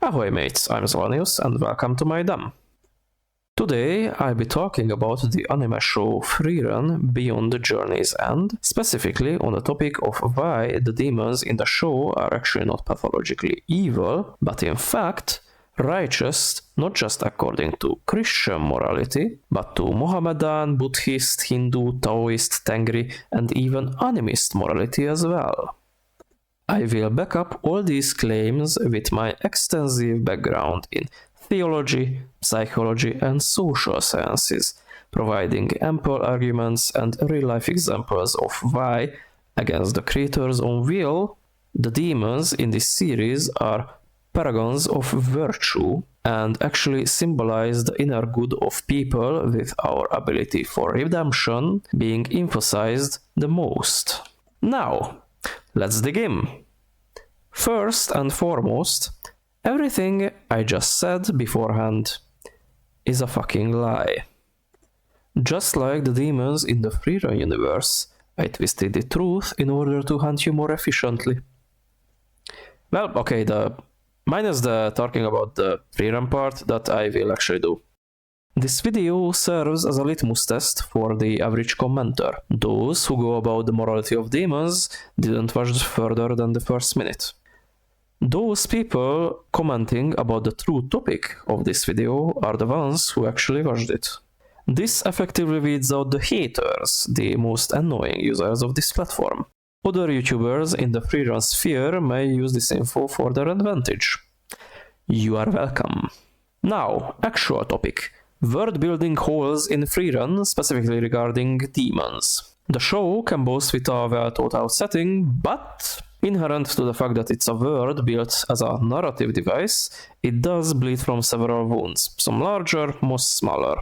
Ahoy mates, I'm Zolanius and welcome to my dam. Today I'll be talking about the anime show Frieren Beyond the Journey's End, specifically on the topic of why the demons in the show are actually not pathologically evil, but in fact righteous not just according to Christian morality, but to Mohammedan, Buddhist, Hindu, Taoist, Tengri, and even animist morality as well. I will back up all these claims with my extensive background in theology, psychology, and social sciences, providing ample arguments and real-life examples of why, against the creator's own will, the demons in this series are paragons of virtue and actually symbolize the inner good of people, with our ability for redemption being emphasized the most. Now, let's dig in. First and foremost, everything I just said beforehand is a fucking lie. Just like the demons in the Frieren universe, I twisted the truth in order to hunt you more efficiently. Well, okay, minus the talking about the Frieren part that I will actually do. This video serves as a litmus test for the average commenter. Those who go about the morality of demons didn't watch further than the first minute. Those people commenting about the true topic of this video are the ones who actually watched it. This effectively weeds out the haters, the most annoying users of this platform. Other YouTubers in the Frieren sphere may use this info for their advantage. You are welcome. Now, actual topic. World-building holes in Frieren, specifically regarding demons. The show can boast with a well-thought-out setting, but inherent to the fact that it's a world built as a narrative device, it does bleed from several wounds, some larger, most smaller.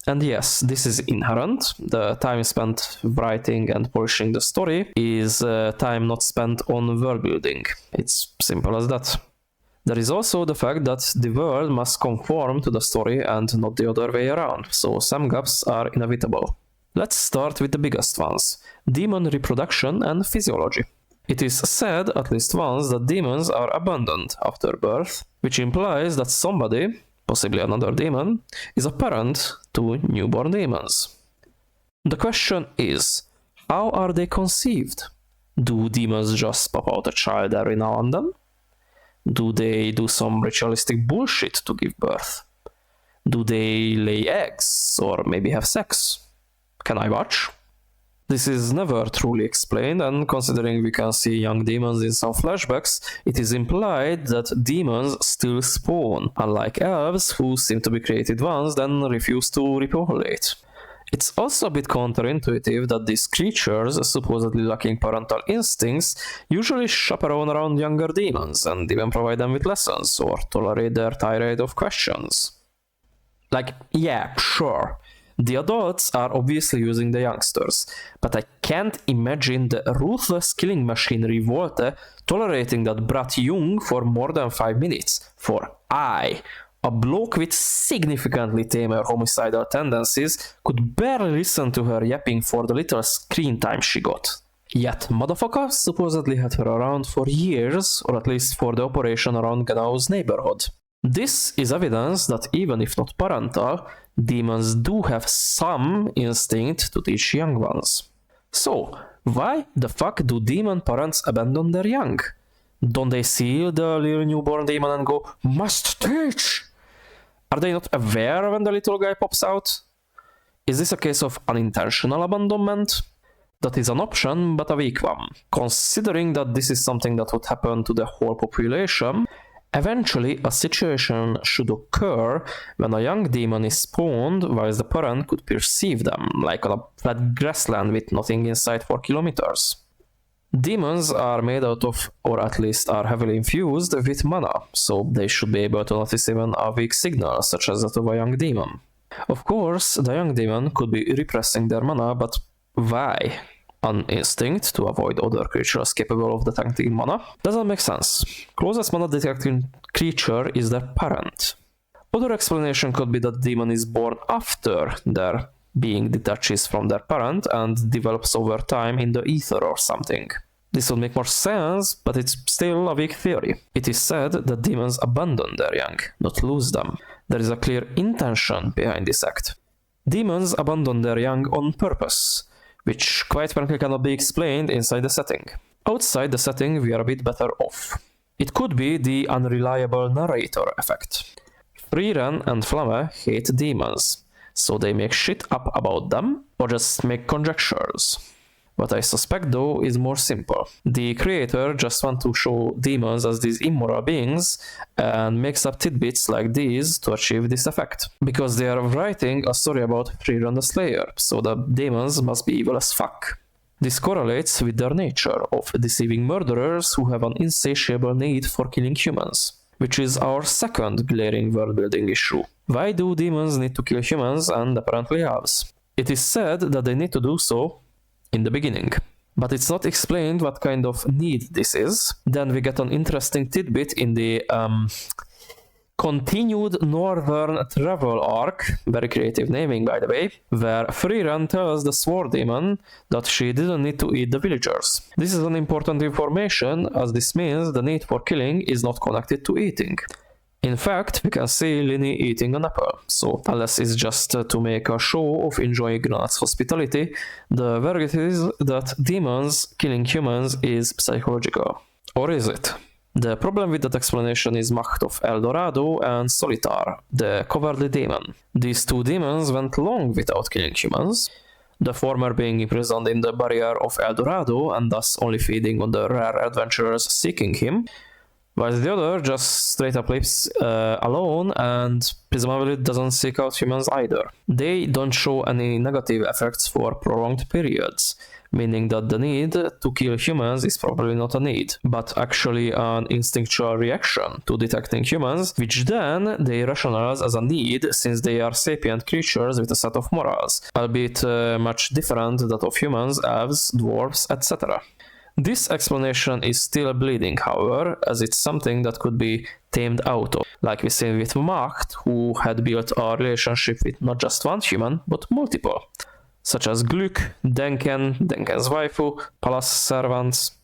And yes, this is inherent. The time spent writing and polishing the story is time not spent on world building. It's simple as that. There is also the fact that the world must conform to the story and not the other way around, so some gaps are inevitable. Let's start with the biggest ones: demon reproduction and physiology. It is said at least once that demons are abandoned after birth, which implies that somebody, possibly another demon, is a parent to newborn demons. The question is, how are they conceived? Do demons just pop out a child every now and then? Do they do some ritualistic bullshit to give birth? Do they lay eggs or maybe have sex? Can I watch? This is never truly explained, and considering we can see young demons in some flashbacks, it is implied that demons still spawn, unlike elves who seem to be created once then refuse to repopulate. It's also a bit counterintuitive that these creatures, supposedly lacking parental instincts, usually chaperone around younger demons and even provide them with lessons or tolerate their tirade of questions. Like, yeah, sure. The adults are obviously using the youngsters, but I can't imagine the ruthless killing machine Revolte tolerating that brat Jung for more than 5 minutes. For I, a bloke with significantly tamer homicidal tendencies, could barely listen to her yapping for the little screen time she got. Yet motherfucker supposedly had her around for years, or at least for the operation around Ganao's neighborhood. This is evidence that even if not parental, demons do have some instinct to teach young ones. So, why the fuck do demon parents abandon their young? Don't they see the little newborn demon and go, "Must teach"? Are they not aware when the little guy pops out? Is this a case of unintentional abandonment? That is an option, but a weak one. Considering that this is something that would happen to the whole population, eventually a situation should occur when a young demon is spawned whilst the parent could perceive them, like on a flat grassland with nothing in sight for kilometers. Demons are made out of, or at least are heavily infused with mana, so they should be able to notice even a weak signal, such as that of a young demon. Of course, the young demon could be repressing their mana, but why? An instinct to avoid other creatures capable of detecting mana? Doesn't make sense. Closest mana detecting creature is their parent. Other explanation could be that the demon is born after their being detaches from their parent and develops over time in the ether or something. This would make more sense, but it's still a weak theory. It is said that demons abandon their young, not lose them. There is a clear intention behind this act. Demons abandon their young on purpose, which quite frankly cannot be explained inside the setting. Outside the setting, we are a bit better off. It could be the unreliable narrator effect. Frieren and Flamme hate demons, so they make shit up about them or just make conjectures. What I suspect though is more simple. The creator just wants to show demons as these immoral beings and makes up tidbits like these to achieve this effect. Because they are writing a story about Frieren the Slayer, so the demons must be evil as fuck. This correlates with their nature of deceiving murderers who have an insatiable need for killing humans, which is our second glaring world-building issue. Why do demons need to kill humans and apparently elves? It is said that they need to do so in the beginning, but it's not explained what kind of need this is. Then we get an interesting tidbit in the continued northern travel arc, very creative naming by the way, where Frieren tells the sword demon that she didn't need to eat the villagers. This is an important information, as this means the need for killing is not connected to eating. In fact, we can see Lini eating an apple, so unless it's just to make a show of enjoying Granat's hospitality, the verdict is that demons killing humans is psychological. Or is it? The problem with that explanation is Macht of El Dorado and Solitar, the cowardly demon. These two demons went long without killing humans, the former being imprisoned in the barrier of El Dorado and thus only feeding on the rare adventurers seeking him, while the other just straight up lives alone and presumably doesn't seek out humans either. They don't show any negative effects for prolonged periods, meaning that the need to kill humans is probably not a need, but actually an instinctual reaction to detecting humans, which then they rationalize as a need since they are sapient creatures with a set of morals, albeit much different that of humans, elves, dwarves, etc. This explanation is still bleeding, however, as it's something that could be tamed out of, like we see with Macht, who had built a relationship with not just one human, but multiple, such as Glück, Denken, Denken's waifu, palace servants,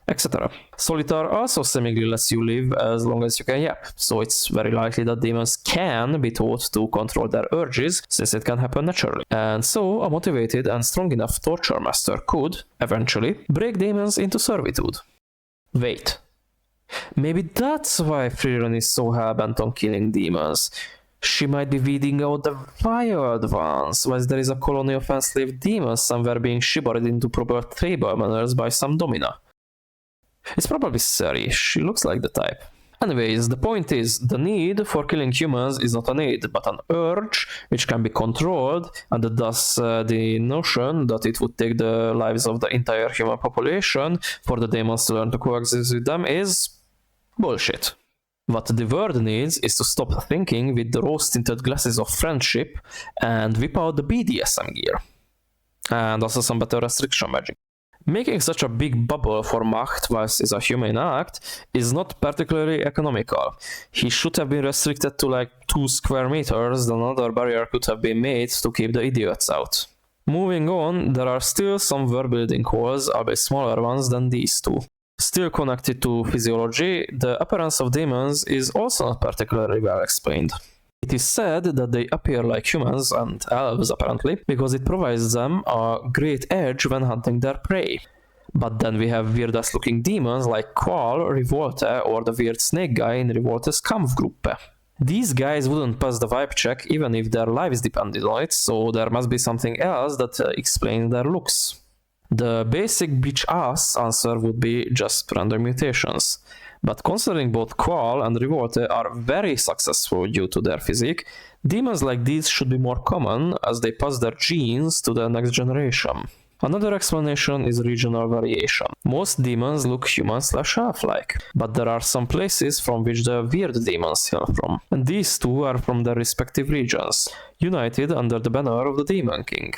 etc. Solitar also seemingly lets you live as long as you can yap, so it's very likely that demons can be taught to control their urges, since it can happen naturally. And so a motivated and strong enough torture master could, eventually, break demons into servitude. Wait. Maybe that's why Frieren is so hell-bent on killing demons. She might be weeding out the wild ones, whilst there is a colony of enslaved demons somewhere being shivered into proper tribal manners by some domina. It's probably Sari, she looks like the type. Anyways, the point is, the need for killing humans is not a need, but an urge which can be controlled, and thus the notion that it would take the lives of the entire human population for the demons to learn to coexist with them is bullshit. What the world needs is to stop thinking with the rose-tinted glasses of friendship and whip out the BDSM gear. And also some better restriction magic. Making such a big bubble for Macht whilst is a humane act is not particularly economical. He should have been restricted to like 2 square meters, then another barrier could have been made to keep the idiots out. Moving on, there are still some world building holes, albeit smaller ones than these two. Still connected to physiology, the appearance of demons is also not particularly well explained. It is said that they appear like humans and elves apparently, because it provides them a great edge when hunting their prey. But then we have weird-ass looking demons like Qual, Revolte, or the weird snake guy in Revolte's Kampfgruppe. These guys wouldn't pass the vibe check even if their lives depended on it, so there must be something else that explains their looks. The basic bitch ass answer would be just random mutations. But considering both Qual and Revolte are very successful due to their physique, demons like these should be more common as they pass their genes to the next generation. Another explanation is regional variation. Most demons look human/elf-like, but there are some places from which the weird demons hail from, and these two are from their respective regions, united under the banner of the Demon King.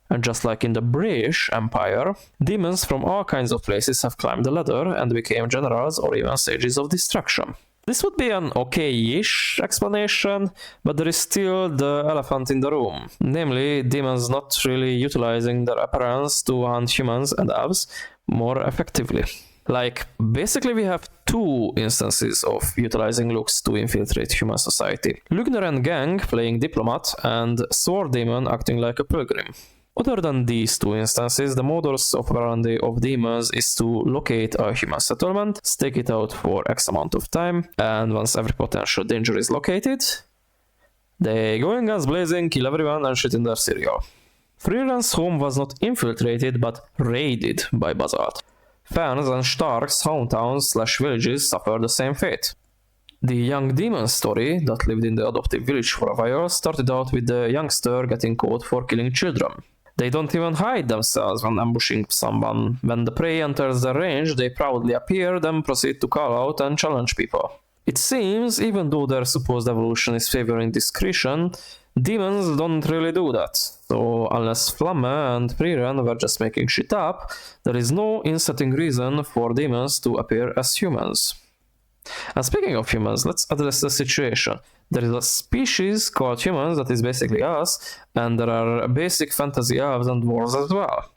And just like in the British Empire, demons from all kinds of places have climbed the ladder and became generals or even sages of destruction. This would be an okay-ish explanation, but there is still the elephant in the room, namely demons not really utilizing their appearance to hunt humans and elves, more effectively. Like, basically we have two instances of utilizing looks to infiltrate human society. Lugner and gang playing diplomat, and Sword Demon acting like a pilgrim. Other than these two instances, the modus operandi of demons is to locate a human settlement, stake it out for X amount of time, and once every potential danger is located, they go in guns blazing, kill everyone, and shit in their cereal. Frieren's home was not infiltrated, but raided by Basalt. Fans and Stark's hometowns/villages suffered the same fate. The young demon story that lived in the adoptive village for a while started out with the youngster getting caught for killing children. They don't even hide themselves when ambushing someone. When the prey enters their range, they proudly appear, then proceed to call out and challenge people. It seems, even though their supposed evolution is favoring discretion, demons don't really do that. So unless Flamme and Frieren were just making shit up, there is no in-setting reason for demons to appear as humans. And speaking of humans, let's address the situation. There is a species called humans that is basically us, and there are basic fantasy elves and dwarves as well.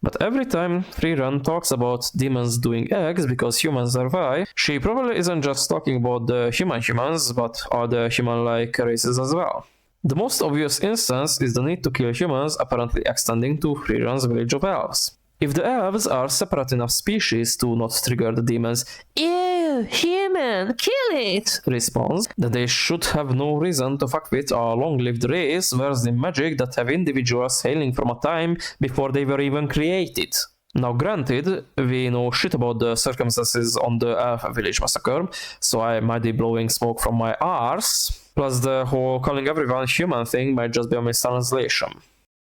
But every time Frieren talks about demons doing eggs because humans survive, she probably isn't just talking about the humans, but all the human-like races as well. The most obvious instance is the need to kill humans apparently extending to Frieren's village of elves. If the elves are separate enough species to not trigger the demons "Ew, human, kill it!" response, then they should have no reason to fuck with a long-lived race versed in magic that have individuals hailing from a time before they were even created. Now granted, we know shit about the circumstances on the elf village massacre, so I might be blowing smoke from my arse, plus the whole calling everyone human thing might just be a mistranslation.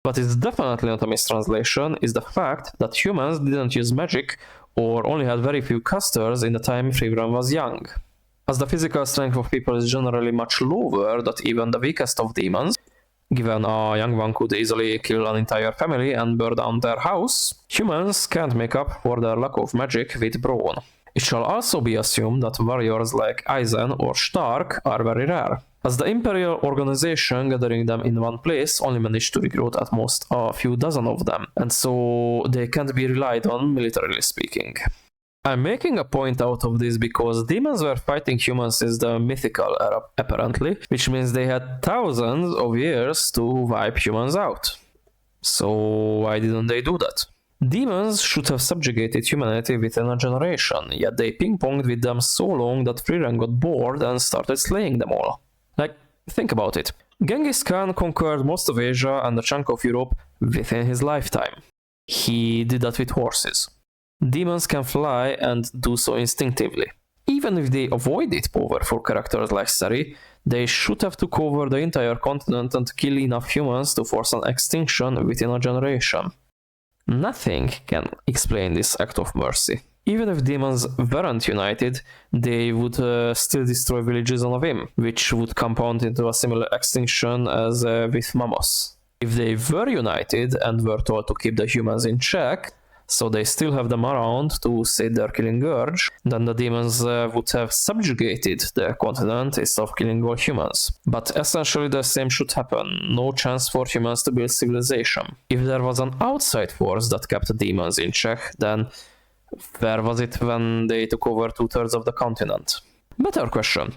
But it's definitely not a mistranslation is the fact that humans didn't use magic or only had very few casters in the time Frieren was young. As the physical strength of people is generally much lower than even the weakest of demons, given a young one could easily kill an entire family and burn down their house, humans can't make up for their lack of magic with brawn. It shall also be assumed that warriors like Eisen or Stark are very rare, as the Imperial organization gathering them in one place only managed to recruit at most a few dozen of them, and so they can't be relied on militarily speaking. I'm making a point out of this because demons were fighting humans since the mythical era, apparently, which means they had thousands of years to wipe humans out. So why didn't they do that? Demons should have subjugated humanity within a generation, yet they ping-ponged with them so long that Frieren got bored and started slaying them all. Like, think about it. Genghis Khan conquered most of Asia and a chunk of Europe within his lifetime. He did that with horses. Demons can fly and do so instinctively. Even if they avoided powerful characters like Sari, they should have took over the entire continent and kill enough humans to force an extinction within a generation. Nothing can explain this act of mercy. Even if demons weren't united, they would still destroy villages on a whim, which would compound into a similar extinction as with Mamos. If they were united and were told to keep the humans in check, so they still have them around to sate their killing urge, then the demons would have subjugated the continent instead of killing all humans. But essentially the same should happen, no chance for humans to build civilization. If there was an outside force that kept the demons in check, then where was it when they took over 2/3 of the continent? Better question.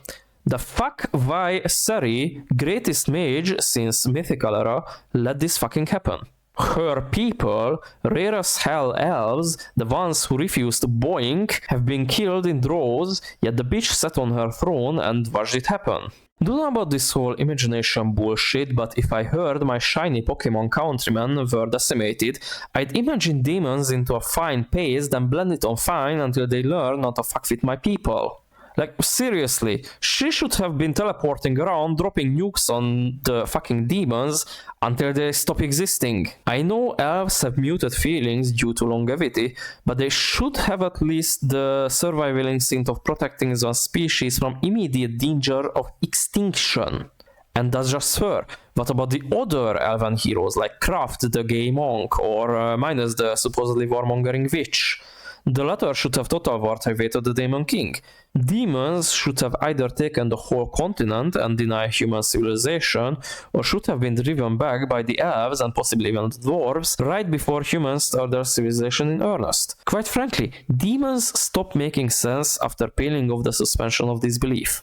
The fuck why Sari, greatest mage since mythical era, let this fucking happen? Her people, rare as hell elves, the ones who refused to boink, have been killed in droves, yet the bitch sat on her throne and watched it happen. Don't know about this whole imagination bullshit, but if I heard my shiny Pokemon countrymen were decimated, I'd imagine demons into a fine paste, then blend it on fine until they learn not to fuck with my people. Like, seriously, she should have been teleporting around, dropping nukes on the fucking demons until they stop existing. I know elves have muted feelings due to longevity, but they should have at least the survival instinct of protecting one species from immediate danger of extinction. And that's just her. What about the other elven heroes like Kraft, the gay monk, or Minus, the supposedly warmongering witch? The latter should have totally activated the Demon King. Demons should have either taken the whole continent and denied human civilization, or should have been driven back by the elves and possibly even the dwarves right before humans start their civilization in earnest. Quite frankly, demons stop making sense after peeling off the suspension of disbelief.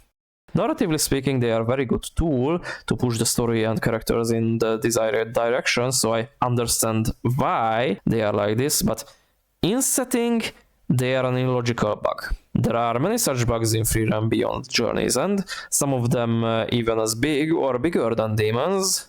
Narratively speaking, they are a very good tool to push the story and characters in the desired direction, so I understand why they are like this, but in setting, they are an illogical bug. There are many such bugs in Frieren Beyond Journey's End, some of them even as big or bigger than demons.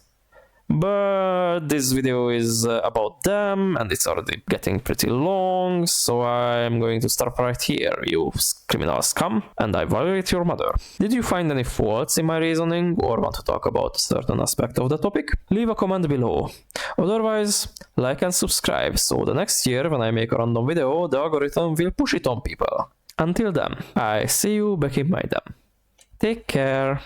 But this video is about them, and it's already getting pretty long, so I'm going to stop right here, you criminal scum, and I violate your mother. Did you find any faults in my reasoning, or want to talk about a certain aspect of the topic? Leave a comment below. Otherwise, like and subscribe, so the next year when I make a random video, the algorithm will push it on people. Until then, I see you back in my den. Take care.